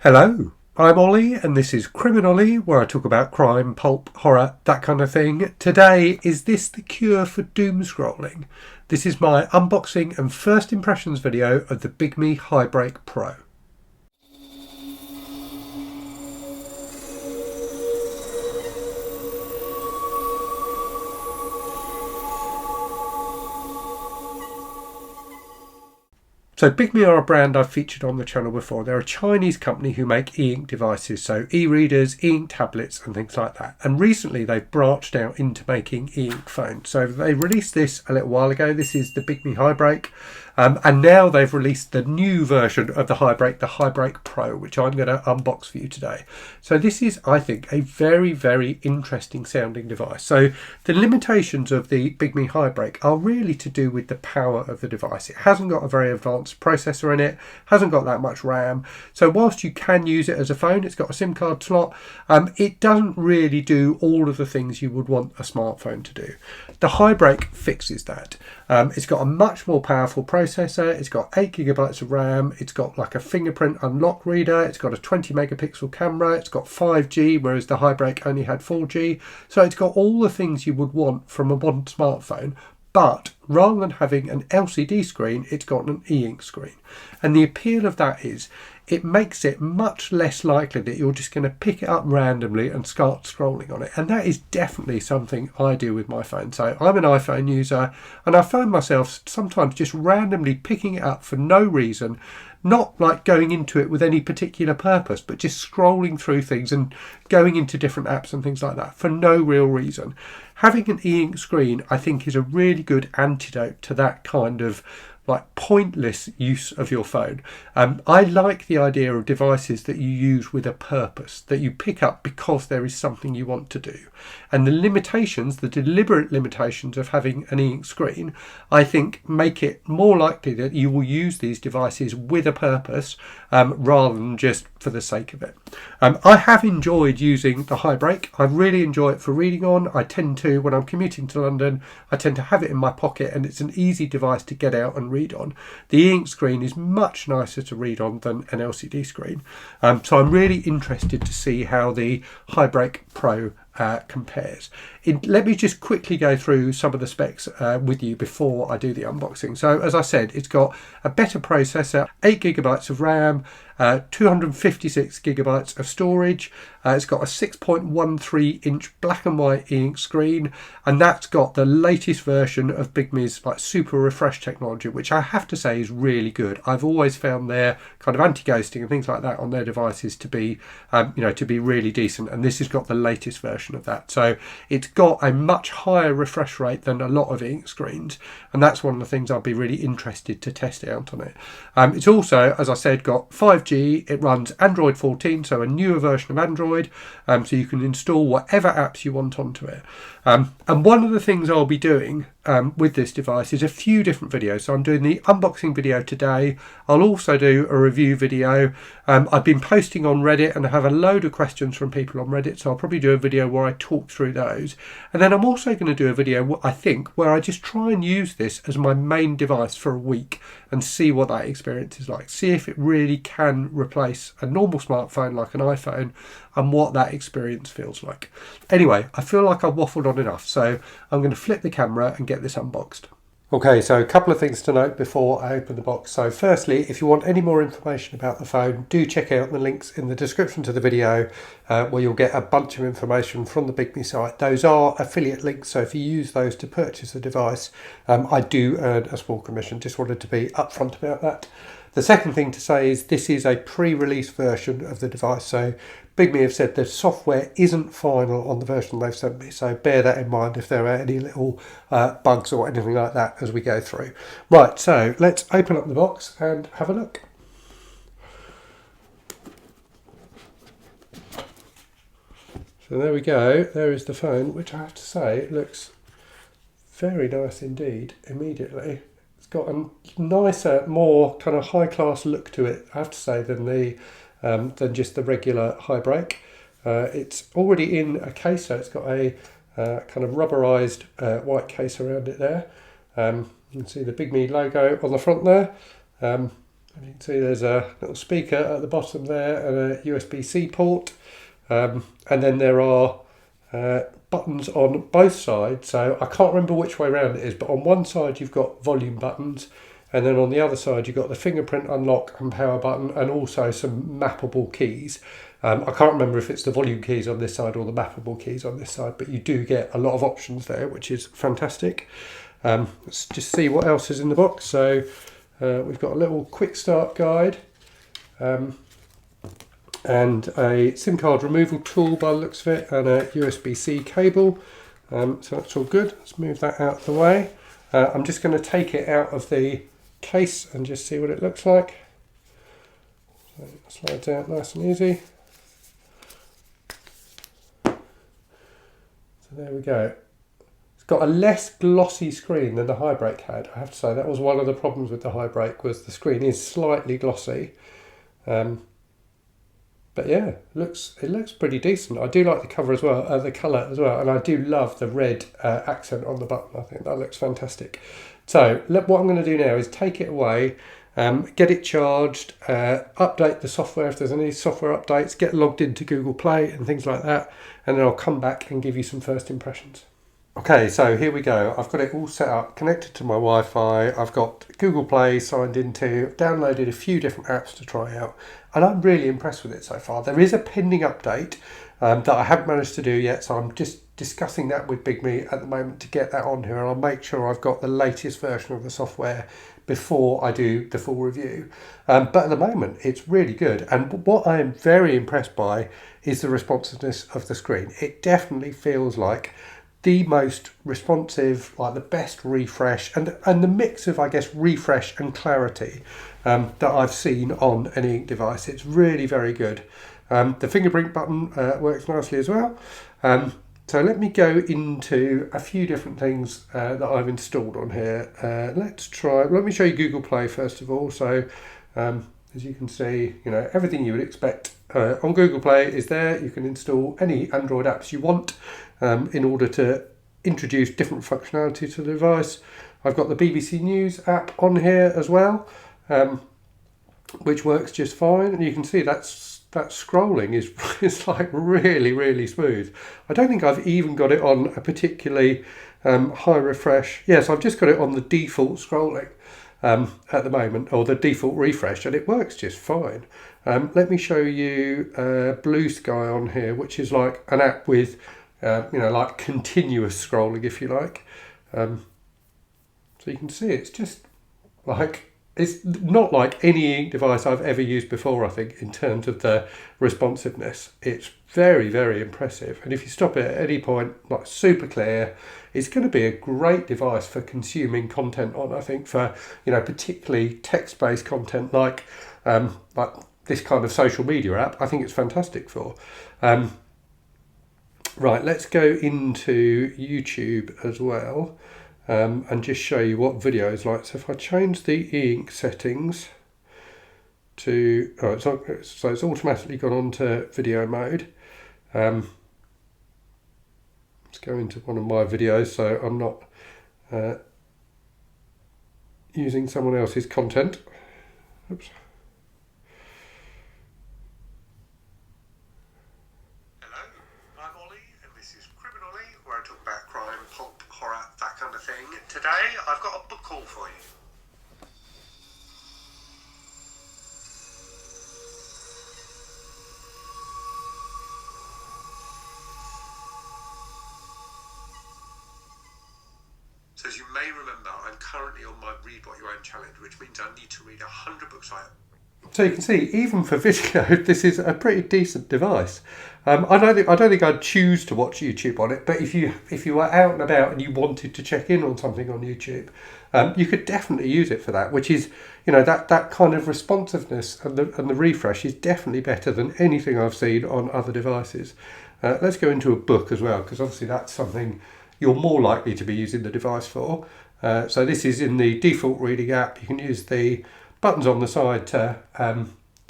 Hello, I'm Ollie and this is CriminOlly, where I talk about crime, pulp, horror, that kind of thing. Today, is this the cure for doom scrolling? This is my unboxing and first impressions video of the Bigme Hibreak Pro. So Bigme are a brand I've featured on the channel before. They're a Chinese company who make e-ink devices, so e-readers, e-ink tablets and things like that. And recently they've branched out into making e-ink phones. So they released this a little while ago. This is the Bigme Hibreak. And now they've released the new version of the Hibreak Pro, which I'm going to unbox for you today. So this is, I think, a very, very interesting sounding device. So the limitations of the Bigme Hibreak are really to do with the power of the device. It hasn't got a very advanced processor in it, hasn't got that much RAM. So whilst you can use it as a phone, it's got a SIM card slot, it doesn't really do all of the things you would want a smartphone to do. The Hibreak fixes that. It's got a much more powerful processor. It's got 8GB of RAM. It's got like a fingerprint unlock reader. It's got a 20 megapixel camera. It's got 5G, whereas the Hibreak only had 4G. So it's got all the things you would want from a modern smartphone. But rather than having an LCD screen, it's got an e-ink screen. And the appeal of that is it makes it much less likely that you're just going to pick it up randomly and start scrolling on it. And that is definitely something I do with my phone. So I'm an iPhone user and I find myself sometimes just randomly picking it up for no reason, not like going into it with any particular purpose, but just scrolling through things and going into different apps and things like that for no real reason. Having an e-ink screen, I think, is a really good antidote to that kind of like pointless use of your phone. I like the idea of devices that you use with a purpose, that you pick up because there is something you want to do. And the limitations, the deliberate limitations of having an e-ink screen, I think make it more likely that you will use these devices with a purpose rather than just for the sake of it. I have enjoyed using the Hibreak. I really enjoy it for reading on. I tend to, when I'm commuting to London, I tend to have it in my pocket and it's an easy device to get out and read on. The e-ink screen is much nicer to read on than an LCD screen. So I'm really interested to see how the Hibreak Pro compares. Let me just quickly go through some of the specs with you before I do the unboxing. So as I said, it's got a better processor, 8GB of RAM, 256GB of storage. It's got a 6.13 inch black and white e-ink screen, and that's got the latest version of Bigme's like super refresh technology, which I have to say is really good. I've always found their kind of anti-ghosting and things like that on their devices to be to be really decent, and this has got the latest version of that. So it's got a much higher refresh rate than a lot of ink screens, and that's one of the things I'd be really interested to test out on it. It's also, as I said, got 5G. It runs Android 14, so a newer version of Android, so you can install whatever apps you want onto it. And one of the things I'll be doing with this device is a few different videos. So I'm doing the unboxing video today. I'll also do a review video. I've been posting on Reddit and I have a load of questions from people on Reddit, so I'll probably do a video where I talk through those. And then I'm also going to do a video, I think, where I just try and use this as my main device for a week and see what that experience is like. See if it really can replace a normal smartphone like an iPhone and what that experience feels like. Anyway, I feel like I've waffled on enough, so I'm going to flip the camera and get this unboxed. Okay, so a couple of things to note before I open the box. So firstly, if you want any more information about the phone, do check out the links in the description to the video where you'll get a bunch of information from the Bigme site. Those are affiliate links, so if you use those to purchase a device, I do earn a small commission. Just wanted to be upfront about that. The second thing to say is this is a pre-release version of the device, so Bigme have said the software isn't final on the version they've sent me, so bear that in mind if there are any little bugs or anything like that as we go through. Right, so let's open up the box and have a look. So there we go, there is the phone, which I have to say looks very nice indeed immediately. It's got a nicer, more kind of high-class look to it, I have to say, than just the regular Hibreak. It's already in a case, so it's got a kind of rubberized white case around it there. You can see the Bigme logo on the front there. And you can see there's a little speaker at the bottom there and a USB-C port. And then there are buttons on both sides. So I can't remember which way around it is, but on one side you've got volume buttons, and then on the other side you've got the fingerprint unlock and power button, and also some mappable keys. I can't remember if it's the volume keys on this side or the mappable keys on this side, but you do get a lot of options there, which is fantastic. Let's just see what else is in the box. So we've got a little quick start guide, and a SIM card removal tool by the looks of it, and a USB-C cable. So that's all good. Let's move that out of the way. I'm just going to take it out of the case and just see what it looks like. So it slides out nice and easy. So there we go. It's got a less glossy screen than the Hibreak had. I have to say that was one of the problems with the Hibreak, was the screen is slightly glossy. But yeah, it looks pretty decent. I do like the cover as well, the colour as well, and I do love the red accent on the button. I think that looks fantastic. So what I'm going to do now is take it away, get it charged, update the software if there's any software updates, get logged into Google Play and things like that, and then I'll come back and give you some first impressions. Okay, so here we go. I've got it all set up, connected to my Wi-Fi. I've got Google Play signed into, downloaded a few different apps to try out, and I'm really impressed with it so far. There is a pending update that I haven't managed to do yet, so I'm just discussing that with Bigme at the moment to get that on here, and I'll make sure I've got the latest version of the software before I do the full review. But at the moment, it's really good, and what I am very impressed by is the responsiveness of the screen. It definitely feels like the most responsive, like the best refresh, and the mix of, I guess, refresh and clarity that I've seen on an e-ink device. It's really very good. The fingerprint button works nicely as well. So let me go into a few different things that I've installed on here. Let me show you Google Play first of all. So as you can see, everything you would expect on Google Play is there. You can install any Android apps you want in order to introduce different functionality to the device. I've got the BBC News app on here as well, which works just fine, and you can see that scrolling is like really, really smooth. I don't think I've even got it on a particularly high refresh. Yes, I've just got it on the default scrolling at the moment, or the default refresh, and it works just fine. Let me show you Blue Sky on here, which is like an app with like continuous scrolling, if you like. So you can see it's just like, it's not like any ink device I've ever used before, I think, in terms of the responsiveness. It's very, very impressive. And if you stop it at any point, like super clear, it's going to be a great device for consuming content on, I think, for, particularly text-based content like this kind of social media app. I think it's fantastic for. Right, let's go into YouTube as well, and just show you what video is like. So if I change the e-ink settings to, so it's automatically gone on to video mode. Let's go into one of my videos so I'm not using someone else's content. Oops. Hello, I'm Olly, and this is CriminOlly, where I talk about crime, pulp, horror, that kind of thing. Today, I've got a book haul for you. So as you may remember, I'm currently on my Read What You Own challenge, which means I need to read 100 books So you can see, even for video, this is a pretty decent device. I don't think I'd choose to watch YouTube on it, but if you were out and about and you wanted to check in on something on YouTube, you could definitely use it for that. Which is, that kind of responsiveness and the refresh is definitely better than anything I've seen on other devices. Let's go into a book as well, because obviously that's something you're more likely to be using the device for. So this is in the default reading app. You can use the buttons on the side to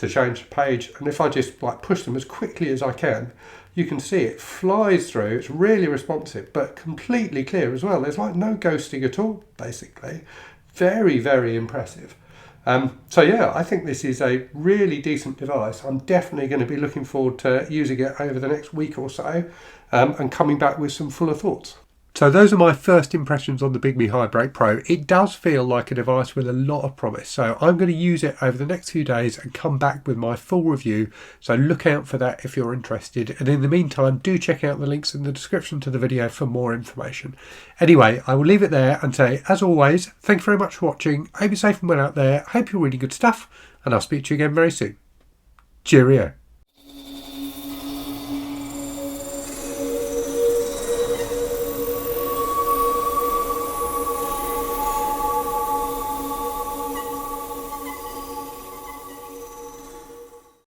change the page, and if I just push them as quickly as I can, you can see it flies through. It's really responsive, but completely clear as well. There's no ghosting at all, basically. Very, very impressive. So yeah, I think this is a really decent device. I'm definitely going to be looking forward to using it over the next week or so, and coming back with some fuller thoughts. So those are my first impressions on the Bigme Hibreak Pro. It does feel like a device with a lot of promise. So I'm going to use it over the next few days and come back with my full review. So look out for that if you're interested. And in the meantime, do check out the links in the description to the video for more information. Anyway, I will leave it there and say, as always, thank you very much for watching. I hope you're safe and well out there. I hope you're reading good stuff. And I'll speak to you again very soon. Cheerio.